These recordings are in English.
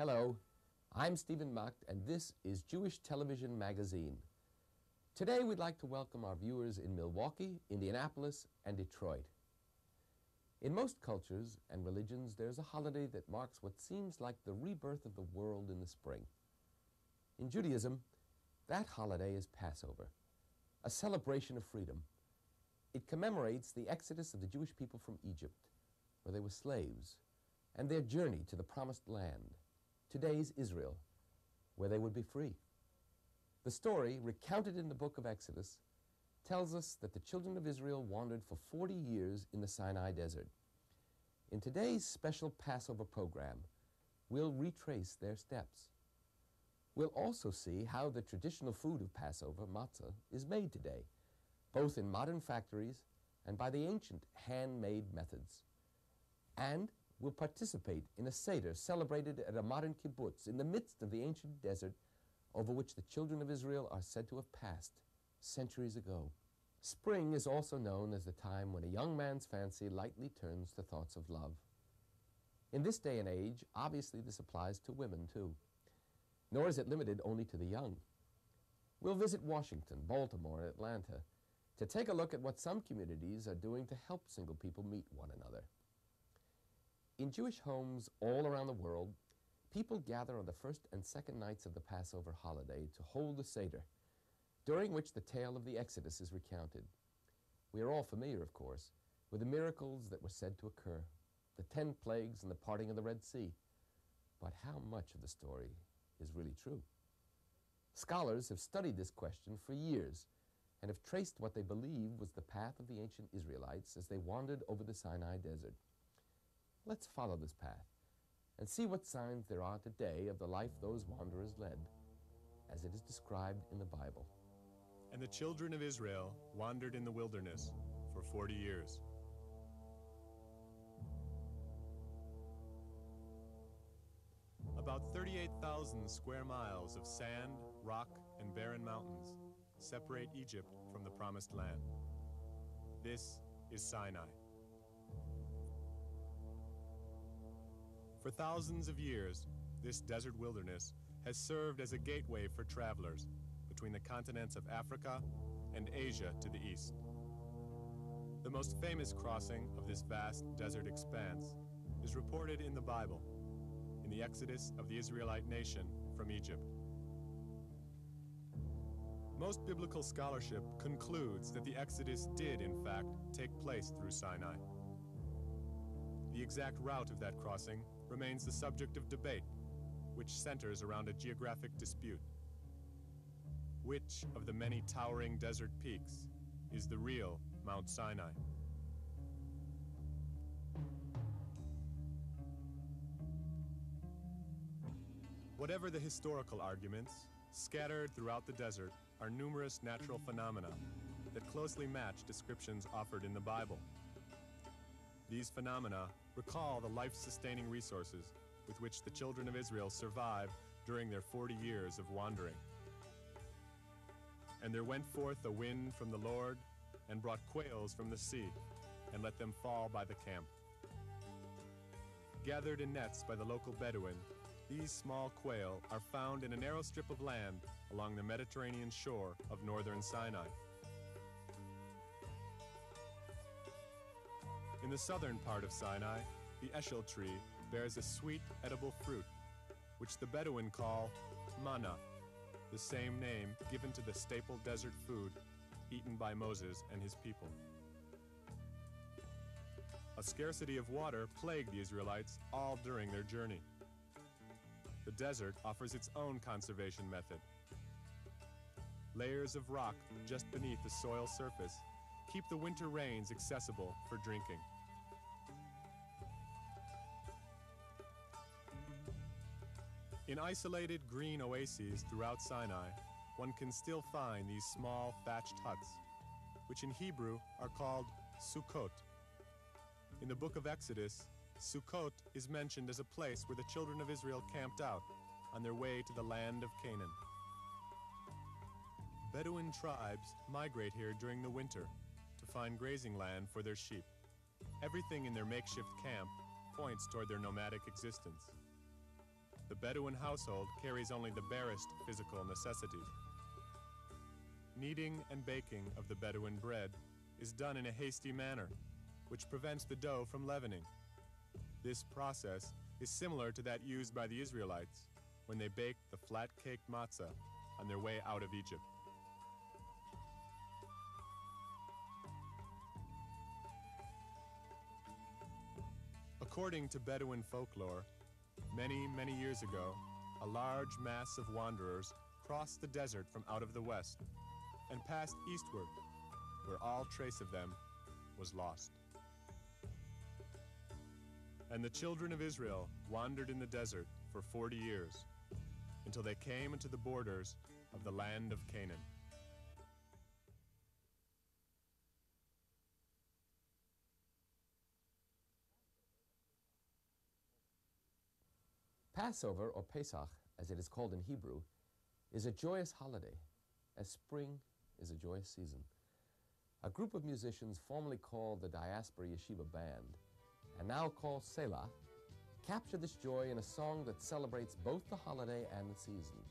Hello, I'm Stephen Macht, and this is Jewish Television Magazine. Today we'd like to welcome our viewers in Milwaukee, Indianapolis, and Detroit. In most cultures and religions, there's a holiday that marks what seems like the rebirth of the world in the spring. In Judaism, that holiday is Passover, a celebration of freedom. It commemorates the exodus of the Jewish people from Egypt, where they were slaves, and their journey to the Promised Land, today's Israel, where they would be free. The story, recounted in the book of Exodus, tells us that the children of Israel wandered for 40 years in the Sinai desert. In today's special Passover program, we'll retrace their steps. We'll also see how the traditional food of Passover, matzah, is made today, both in modern factories and by the ancient handmade methods. And we'll participate in a Seder celebrated at a modern kibbutz in the midst of the ancient desert over which the children of Israel are said to have passed centuries ago. Spring is also known as the time when a young man's fancy lightly turns to thoughts of love. In this day and age, obviously this applies to women too. Nor is it limited only to the young. We'll visit Washington, Baltimore, and Atlanta to take a look at what some communities are doing to help single people meet one another. In Jewish homes all around the world, people gather on the first and second nights of the Passover holiday to hold the Seder, during which the tale of the Exodus is recounted. We are all familiar, of course, with the miracles that were said to occur, the 10 plagues and the parting of the Red Sea. But how much of the story is really true? Scholars have studied this question for years and have traced what they believe was the path of the ancient Israelites as they wandered over the Sinai desert. Let's follow this path and see what signs there are today of the life those wanderers led, as it is described in the Bible. And the children of Israel wandered in the wilderness for 40 years. About 38,000 square miles of sand, rock, and barren mountains separate Egypt from the Promised Land. This is Sinai. For thousands of years, this desert wilderness has served as a gateway for travelers between the continents of Africa and Asia to the east. The most famous crossing of this vast desert expanse is reported in the Bible, in the exodus of the Israelite nation from Egypt. Most biblical scholarship concludes that the exodus did, in fact, take place through Sinai. The exact route of that crossing remains the subject of debate, which centers around a geographic dispute. Which of the many towering desert peaks is the real Mount Sinai? Whatever the historical arguments, scattered throughout the desert are numerous natural phenomena that closely match descriptions offered in the Bible. These phenomena recall the life-sustaining resources with which the children of Israel survived during their 40 years of wandering. And there went forth a wind from the Lord, and brought quails from the sea, and let them fall by the camp. Gathered in nets by the local Bedouin, these small quail are found in a narrow strip of land along the Mediterranean shore of northern Sinai. In the southern part of Sinai, the eshel tree bears a sweet, edible fruit, which the Bedouin call manna, the same name given to the staple desert food eaten by Moses and his people. A scarcity of water plagued the Israelites all during their journey. The desert offers its own conservation method. Layers of rock just beneath the soil surface keep the winter rains accessible for drinking. In isolated green oases throughout Sinai, one can still find these small thatched huts, which in Hebrew are called Sukkot. In the book of Exodus, Sukkot is mentioned as a place where the children of Israel camped out on their way to the land of Canaan. Bedouin tribes migrate here during the winter to find grazing land for their sheep. Everything in their makeshift camp points toward their nomadic existence. the Bedouin household carries only the barest physical necessities. Kneading and baking of the Bedouin bread is done in a hasty manner, which prevents the dough from leavening. This process is similar to that used by the Israelites when they baked the flat-caked matzah on their way out of Egypt. According to Bedouin folklore, many, many years ago, a large mass of wanderers crossed the desert from out of the west and passed eastward, where all trace of them was lost. And the children of Israel wandered in the desert for 40 years, until they came into the borders of the land of Canaan. Passover, or Pesach, as it is called in Hebrew, is a joyous holiday, as spring is a joyous season. A group of musicians formerly called the Diaspora Yeshiva Band, and now called Selah, capture this joy in a song that celebrates both the holiday and the season.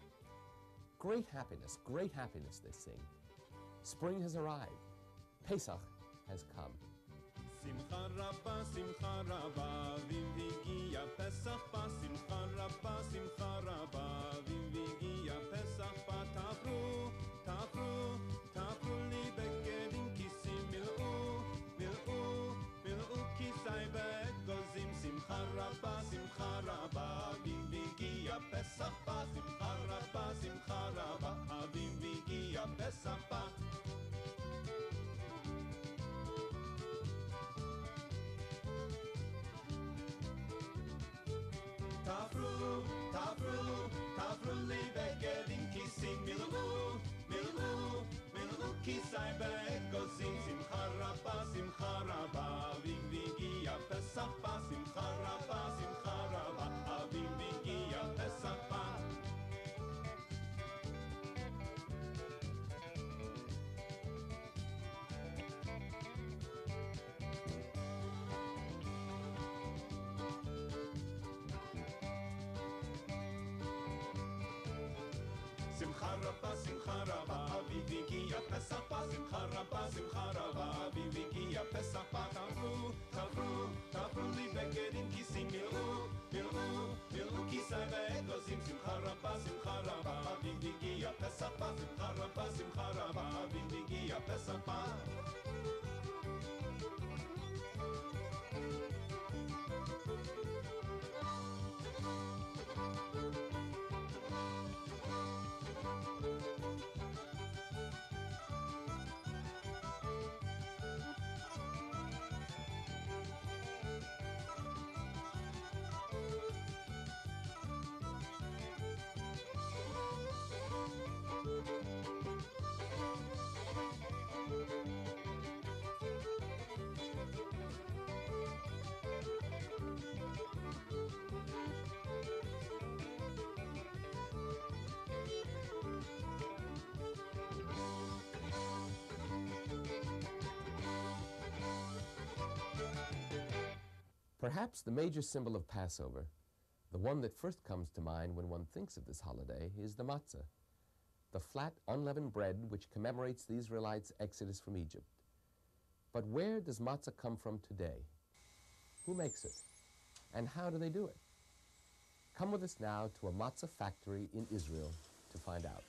Great happiness, they sing. Spring has arrived. Pesach has come. Simcha Rabba, Vivigia Pesach Pa, Simcha Rabba, Vivigia Pesach Pa, Tafru li begedim kisim mil'u kisai be'egozim, Simcha Rabba, Vivigia Pesach Pa, Simcha Rabba, Vivigia Pesach Pa. Tafru li begedim kisim mil'u kisai be'egozim, Simcha Rabba, Vivigia Pesach Pa, Simcha Rabba, Vivigia Pesach Pa. Simcha Rabba, Vivigia Pesach Pa, Simcha Rabba, Vivigia Pesach Pa, Tafru li begedim kisim mil'u kisai be'egozim, Simcha Rabba, Vivigia Pesach Pa, Simcha Rabba, Vivigia Pesach Pa. Perhaps the major symbol of Passover, the one that first comes to mind when one thinks of this holiday, is the matzah, the flat, unleavened bread which commemorates the Israelites' exodus from Egypt. But where does matzah come from today? Who makes it? And how do they do it? Come with us now to a matzah factory in Israel to find out.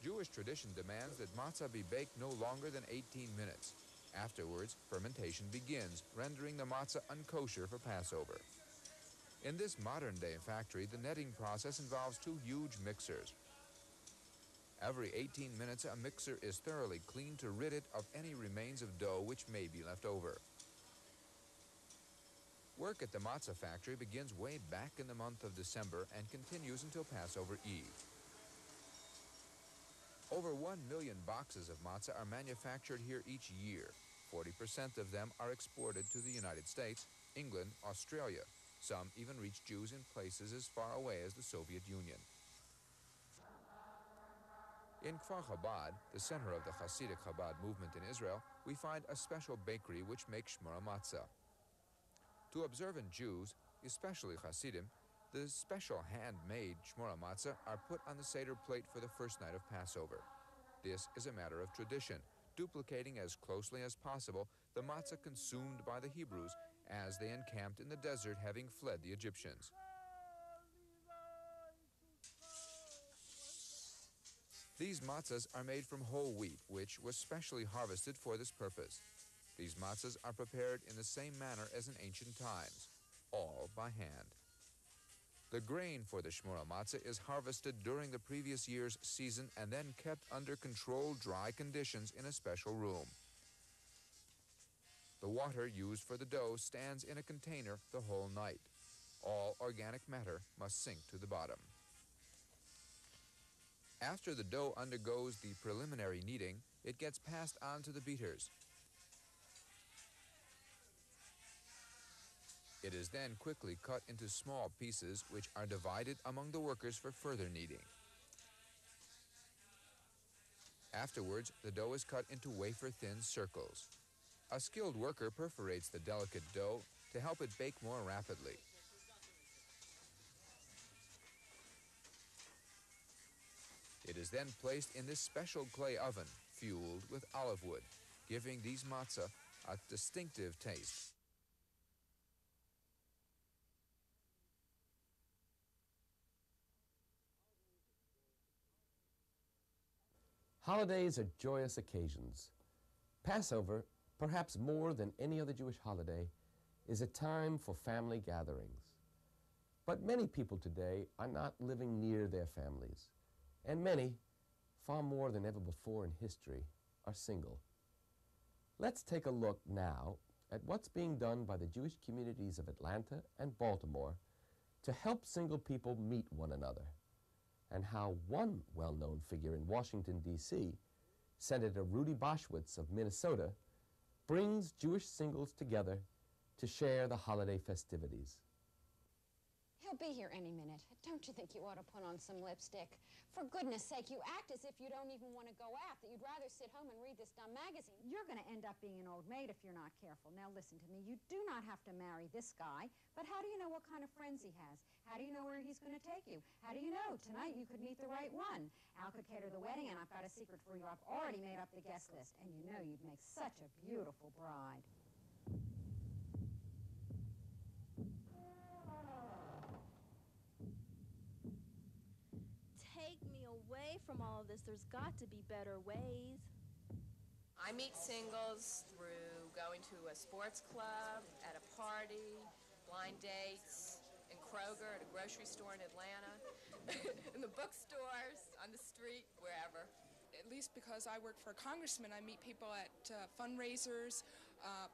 Jewish tradition demands that matzah be baked no longer than 18 minutes. Afterwards, fermentation begins, rendering the matzah unkosher for Passover. In this modern-day factory, the netting process involves two huge mixers. Every 18 minutes, a mixer is thoroughly cleaned to rid it of any remains of dough which may be left over. Work at the matzah factory begins way back in the month of December and continues until Passover Eve. Over 1 million boxes of matzah are manufactured here each year. 40% of them are exported to the United States, England, Australia. Some even reach Jews in places as far away as the Soviet Union. In Kfar Chabad, the center of the Hasidic Chabad movement in Israel, we find a special bakery which makes shmura matzah. To observant Jews, especially Hasidim, The special hand-made shmora matzah are put on the Seder plate for the first night of Passover. This is a matter of tradition, duplicating as closely as possible the matzah consumed by the Hebrews as they encamped in the desert, having fled the Egyptians. These matzahs are made from whole wheat, which was specially harvested for this purpose. These matzahs are prepared in the same manner as in ancient times, all by hand. The grain for the shmora matzah is harvested during the previous year's season and then kept under controlled dry conditions in a special room. The water used for the dough stands in a container the whole night. All organic matter must sink to the bottom. After the dough undergoes the preliminary kneading, it gets passed on to the beaters. It is then quickly cut into small pieces, which are divided among the workers for further kneading. Afterwards, the dough is cut into wafer-thin circles. A skilled worker perforates the delicate dough to help it bake more rapidly. It is then placed in this special clay oven, fueled with olive wood, giving these matzah a distinctive taste. Holidays are joyous occasions. Passover, perhaps more than any other Jewish holiday, is a time for family gatherings. But many people today are not living near their families, and many, far more than ever before in history, are single. Let's take a look now at what's being done by the Jewish communities of Atlanta and Baltimore to help single people meet one another, and how one well-known figure in Washington, D.C., Senator Rudy Boschwitz of Minnesota, brings Jewish singles together to share the holiday festivities. He'll be here any minute. Don't you think you ought to put on some lipstick? For goodness sake, you act as if you don't even want to go out, that you'd rather sit home and read this dumb magazine. You're going to end up being an old maid if you're not careful. Now listen to me. You do not have to marry this guy, but how do you know what kind of friends he has? How do you know where he's going to take you? How do you know? Tonight you could meet the right one. Al could cater the wedding, and I've got a secret for you. I've already made up the guest list, and you know you'd make such a beautiful bride. Take me away from all of this. There's got to be better ways. I meet singles through going to a sports club, at a party, blind dates, in Kroger, at a grocery store in Atlanta, in the bookstores, on the street, wherever. At least because I work for a congressman, I meet people at fundraisers,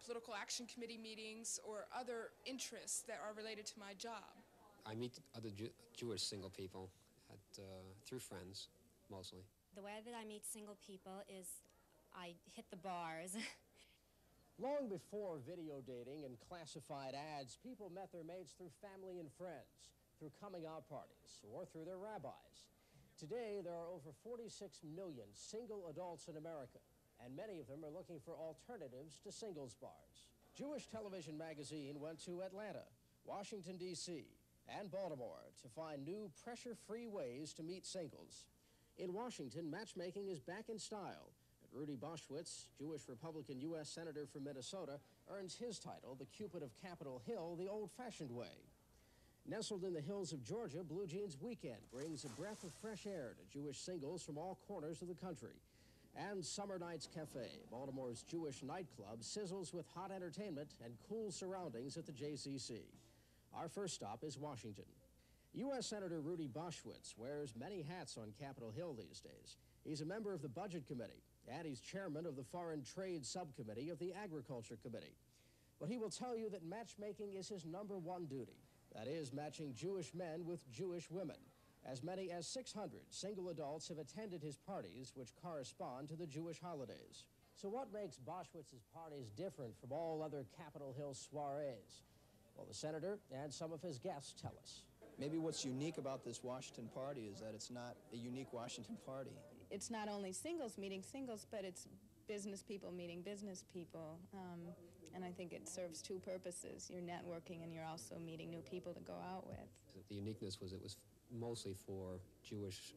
political action committee meetings, or other interests that are related to my job. I meet other Jewish single people through friends, mostly. The way that I meet single people is I hit the bars. Long before video dating and classified ads, people met their mates through family and friends, through coming-out parties, or through their rabbis. Today, there are over 46 million single adults in America, and many of them are looking for alternatives to singles bars. Jewish Television Magazine went to Atlanta, Washington, D.C., and Baltimore to find new pressure-free ways to meet singles. In Washington, matchmaking is back in style. Rudy Boschwitz, Jewish Republican U.S. Senator from Minnesota, earns his title, the Cupid of Capitol Hill, the old-fashioned way. Nestled in the hills of Georgia, Blue Jeans Weekend brings a breath of fresh air to Jewish singles from all corners of the country. And Summer Nights Cafe, Baltimore's Jewish nightclub, sizzles with hot entertainment and cool surroundings at the JCC. Our first stop is Washington. U.S. Senator Rudy Boschwitz wears many hats on Capitol Hill these days. He's a member of the Budget Committee, and he's chairman of the Foreign Trade Subcommittee of the Agriculture Committee. But he will tell you that matchmaking is his #1 duty. That is, matching Jewish men with Jewish women. As many as 600 single adults have attended his parties, which correspond to the Jewish holidays. So what makes Boschwitz's parties different from all other Capitol Hill soirees? Well, the senator and some of his guests tell us. Maybe what's unique about this Washington party is that it's not a unique Washington party. It's not only singles meeting singles, but it's business people meeting business people, and I think it serves two purposes. You're networking and you're also meeting new people to go out with. The uniqueness was it was mostly for Jewish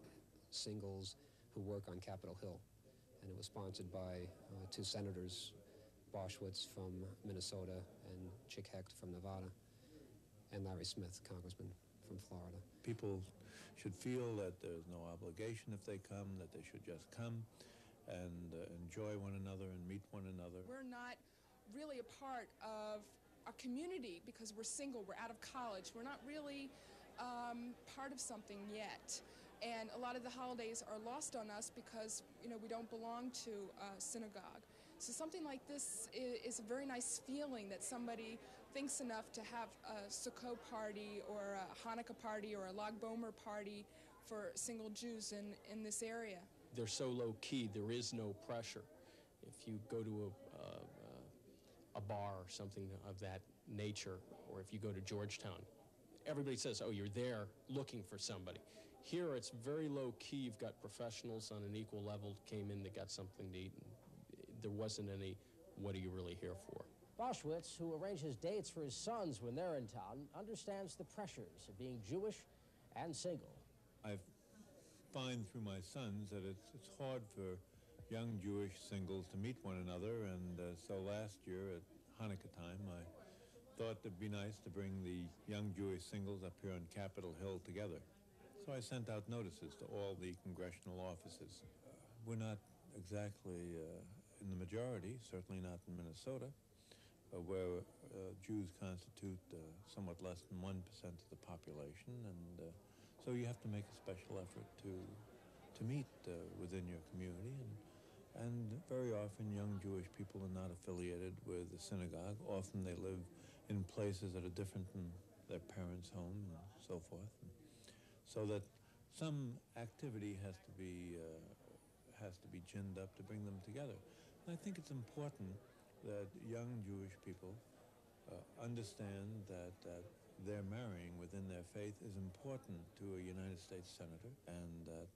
singles who work on Capitol Hill, and it was sponsored by two senators, Boschwitz from Minnesota and Chick Hecht from Nevada, and Larry Smith, congressman from Florida. People should feel that there's no obligation if they come, that they should just come and enjoy one another and meet one another. We're not really a part of a community because we're single, we're out of college, we're not really part of something yet. And a lot of the holidays are lost on us because, you know, we don't belong to a synagogue. So something like this is a very nice feeling that somebody thinks enough to have a Sukkot party or a Hanukkah party or a Lag Bomer party for single Jews in this area. They're so low-key, there is no pressure. If you go to a bar or something of that nature, or if you go to Georgetown, everybody says, oh, you're there looking for somebody. Here, it's very low-key. You've got professionals on an equal level came in, they got something to eat, and there wasn't any, what are you really here for? Boschwitz, who arranges dates for his sons when they're in town, understands the pressures of being Jewish and single. I find through my sons that it's hard for young Jewish singles to meet one another, and so last year at Hanukkah time, I thought it'd be nice to bring the young Jewish singles up here on Capitol Hill together. So I sent out notices to all the congressional offices. We're not exactly in the majority, certainly not in Minnesota, where Jews constitute somewhat less than 1% of the population, and so you have to make a special effort to meet within your community, and very often young Jewish people are not affiliated with the synagogue. Often they live in places that are different from their parents' home and so forth, and so that some activity has to be ginned up to bring them together. And I think it's important that young Jewish people understand that their marrying within their faith is important to a United States senator, and that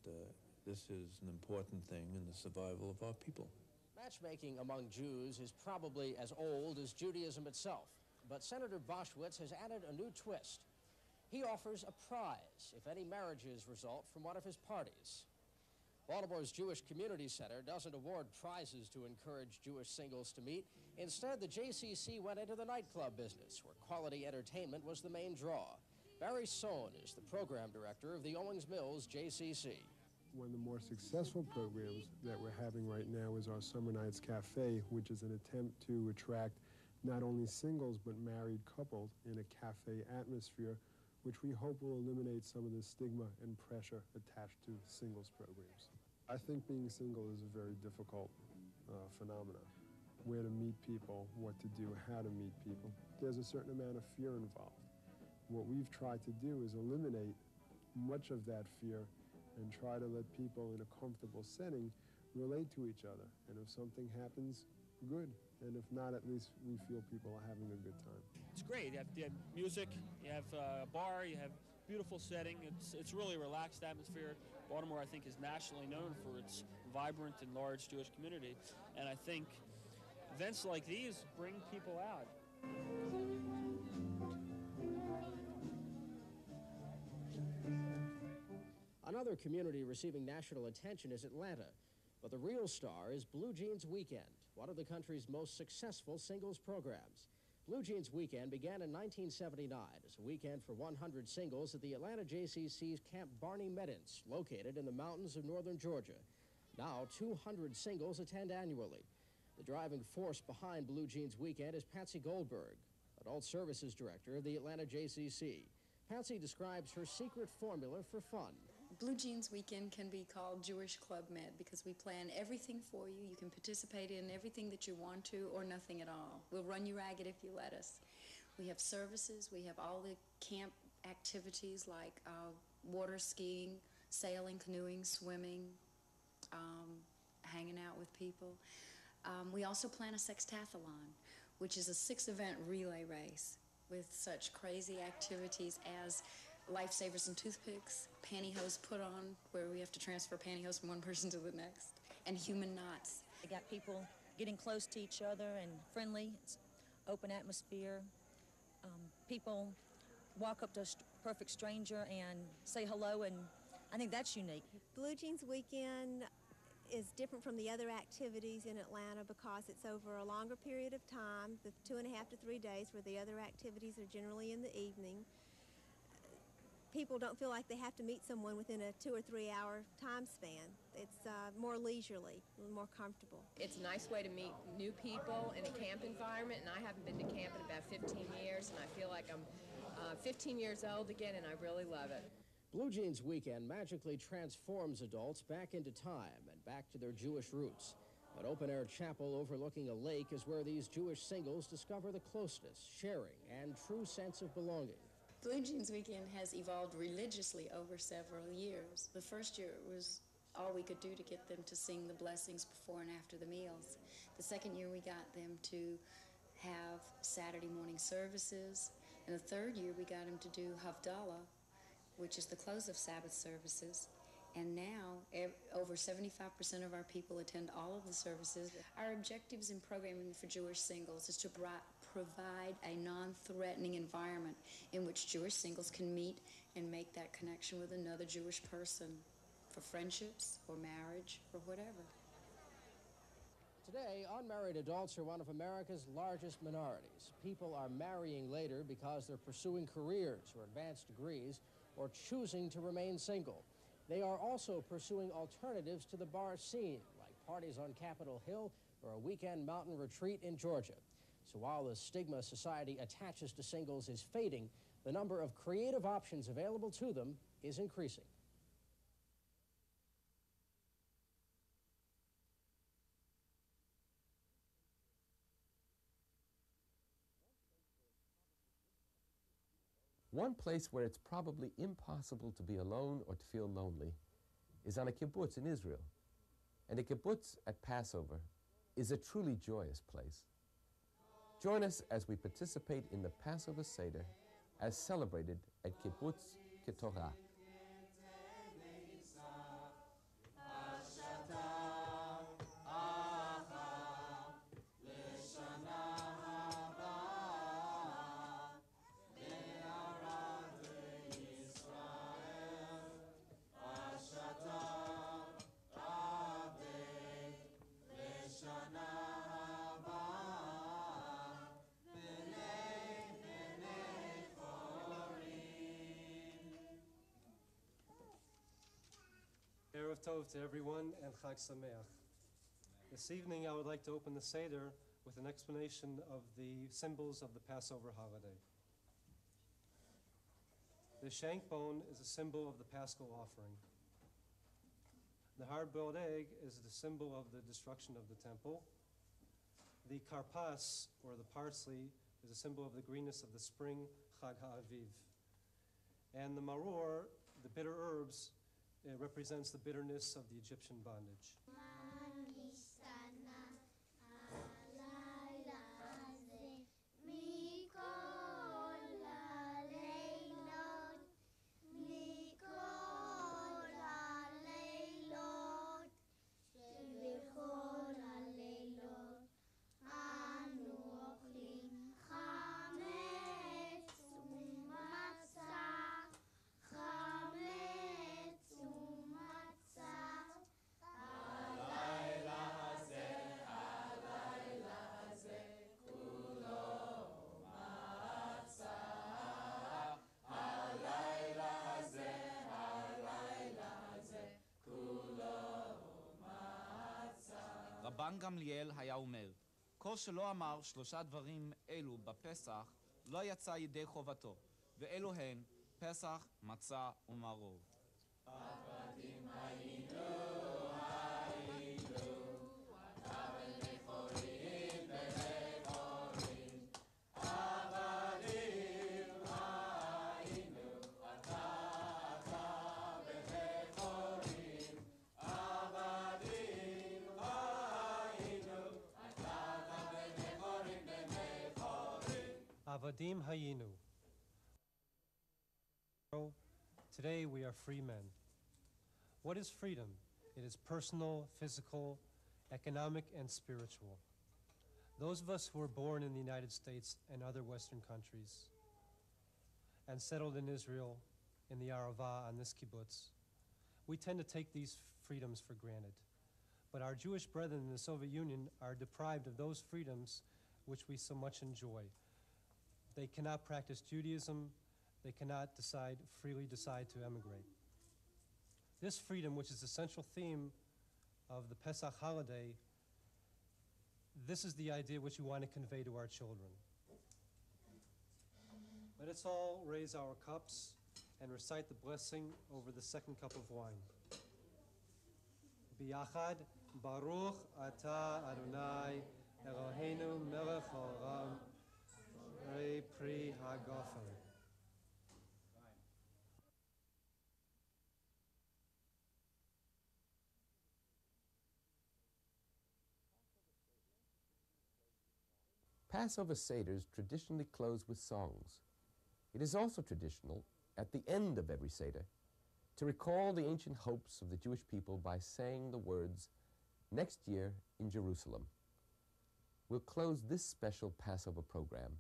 this is an important thing in the survival of our people. Matchmaking among Jews is probably as old as Judaism itself, but Senator Boschwitz has added a new twist. He offers a prize if any marriages result from one of his parties. Baltimore's Jewish Community Center doesn't award prizes to encourage Jewish singles to meet. Instead, the JCC went into the nightclub business, where quality entertainment was the main draw. Barry Sohn is the program director of the Owings Mills JCC. One of the more successful programs that we're having right now is our Summer Nights Cafe, which is an attempt to attract not only singles but married couples in a cafe atmosphere, which we hope will eliminate some of the stigma and pressure attached to singles programs. I think being single is a very difficult phenomenon. Where to meet people, what to do, how to meet people. There's a certain amount of fear involved. What we've tried to do is eliminate much of that fear and try to let people in a comfortable setting relate to each other. And if something happens, good. And if not, at least we feel people are having a good time. It's great. You have music, you have a bar, you have beautiful setting. It's really a relaxed atmosphere. Baltimore, I think, is nationally known for its vibrant and large Jewish community. And I think events like these bring people out. Another community receiving national attention is Atlanta. But the real star is Blue Jeans Weekend, one of the country's most successful singles programs. Blue Jeans Weekend began in 1979 as a weekend for 100 singles at the Atlanta JCC's Camp Barney Meadows, located in the mountains of northern Georgia. Now, 200 singles attend annually. The driving force behind Blue Jeans Weekend is Patsy Goldberg, Adult Services Director of the Atlanta JCC. Patsy describes her secret formula for fun. Blue Jeans Weekend can be called Jewish Club Med because we plan everything for you. You can participate in everything that you want to or nothing at all. We'll run you ragged if you let us. We have services. We have all the camp activities like water skiing, sailing, canoeing, swimming, hanging out with people. We also plan a sextathlon, which is a 6-event relay race with such crazy activities as lifesavers and toothpicks, pantyhose put on, where we have to transfer pantyhose from one person to the next, and human knots. They got people getting close to each other and friendly. It's open atmosphere. People walk up to a perfect stranger and say hello, and I think that's unique. Blue Jeans Weekend is different from the other activities in Atlanta because it's over a longer period of time, the 2.5 to 3 days, where the other activities are generally in the evening. People don't feel like they have to meet someone within a 2 or 3 hour time span. It's more leisurely, more comfortable. It's a nice way to meet new people in a camp environment, and I haven't been to camp in about 15 years, and I feel like I'm 15 years old again, and I really love it. Blue Jeans Weekend magically transforms adults back into time and back to their Jewish roots. An open-air chapel overlooking a lake is where these Jewish singles discover the closeness, sharing, and true sense of belonging. Blue Jeans Weekend has evolved religiously over several years. The first year it was all we could do to get them to sing the blessings before and after the meals. The second year we got them to have Saturday morning services. And the third year we got them to do Havdalah, which is the close of Sabbath services. And now, over 75% of our people attend all of the services. Our objectives in programming for Jewish singles is to provide a non-threatening environment in which Jewish singles can meet and make that connection with another Jewish person for friendships or marriage or whatever. Today, unmarried adults are one of America's largest minorities. People are marrying later because they're pursuing careers or advanced degrees or choosing to remain single. They are also pursuing alternatives to the bar scene, like parties on Capitol Hill or a weekend mountain retreat in Georgia. So while the stigma society attaches to singles is fading, the number of creative options available to them is increasing. One place where it's probably impossible to be alone or to feel lonely is on a kibbutz in Israel. And a kibbutz at Passover is a truly joyous place. Join us as we participate in the Passover Seder as celebrated at Kibbutz Ketorah. Erev Tov to everyone and Chag Sameach. This evening I would like to open the Seder with an explanation of the symbols of the Passover holiday. The shank bone is a symbol of the Paschal offering. The hard-boiled egg is the symbol of the destruction of the temple. The karpas, or the parsley, is a symbol of the greenness of the spring, Chag HaAviv. And the maror, the bitter herbs, it represents the bitterness of the Egyptian bondage. רבן גמליאל היה אומר, כל שלא אמר 3 דברים אלו בפסח, לא יצא ידי חובתו, ואלו הן פסח, מצה ומרור. עבדים היינו, אתה בנכורים, בנכורים. עבדים היינו, אתה בנכורים. עבדים Avadim Hayinu. Today we are free men. What is freedom? It is personal, physical, economic and spiritual. Those of us who were born in the United States and other Western countries and settled in Israel in the Arava on this kibbutz, we tend to take these freedoms for granted. But our Jewish brethren in the Soviet Union are deprived of those freedoms which we so much enjoy. They cannot practice Judaism. They cannot freely decide to emigrate. This freedom, which is the central theme of the Pesach holiday, this is the idea which we want to convey to our children. Let us all raise our cups and recite the blessing over the second cup of wine. Biyachad, Baruch Ata Adonai, Eloheinu melech haolam, Rei Pri Hagafen. Passover Seders traditionally close with songs. It is also traditional, at the end of every Seder, to recall the ancient hopes of the Jewish people by saying the words, "Next year in Jerusalem." We'll close this special Passover program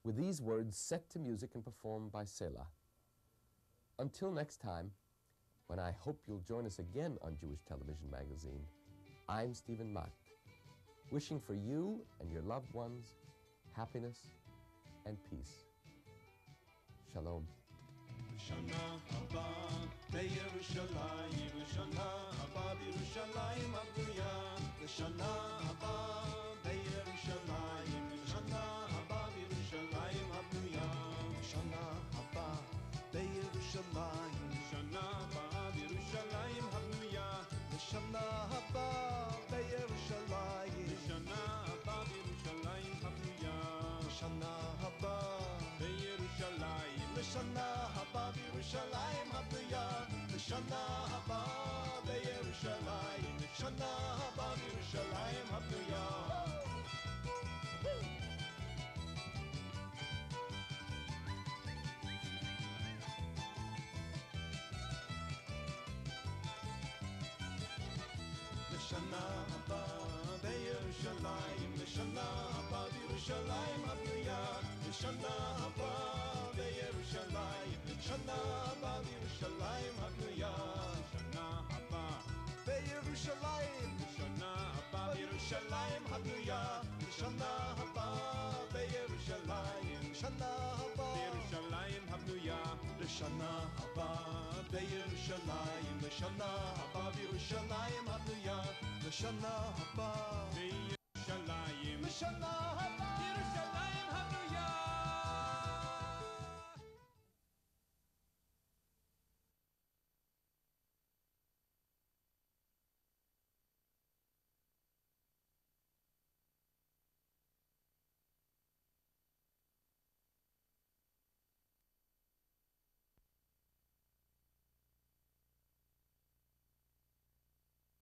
with these words set to music and performed by Selah. Until next time, when I hope you'll join us again on Jewish Television Magazine, I'm Stephen Macht, wishing for you and your loved ones happiness and peace. Shalom. לשנה הבאה בירושלים, לשנה הבאה בירושלים הבנויה, לשנה הבאה בירושלים, לשנה הבאה בירושלים הבנויה, לשנה הבאה בירושלים, לשנה הבאה בירושלים הבנויה, לשנה הבאה בירושלים, לשנה הבאה בירושלים הבנויה, לשנה הבאה בירושלים, לשנה הבאה בירושלים הבנויה, לשנה הבאה בירושלים, לשנה הבאה בירושלים הבנויה. לשנה הבאה בירושלים, לשנה הבאה בירושלים הבנויה, לשנה הבאה בירושלים, לשנה הבאה בירושלים הבנויה, לשנה הבאה בירושלים, לשנה הבאה בירושלים הבנויה, לשנה הבאה בירושלים, לשנה הבאה בירושלים הבנויה, לשנה הבאה בירושלים, לשנה הבאה בירושלים הבנויה, לשנה הבאה בירושלים, לשנה הבאה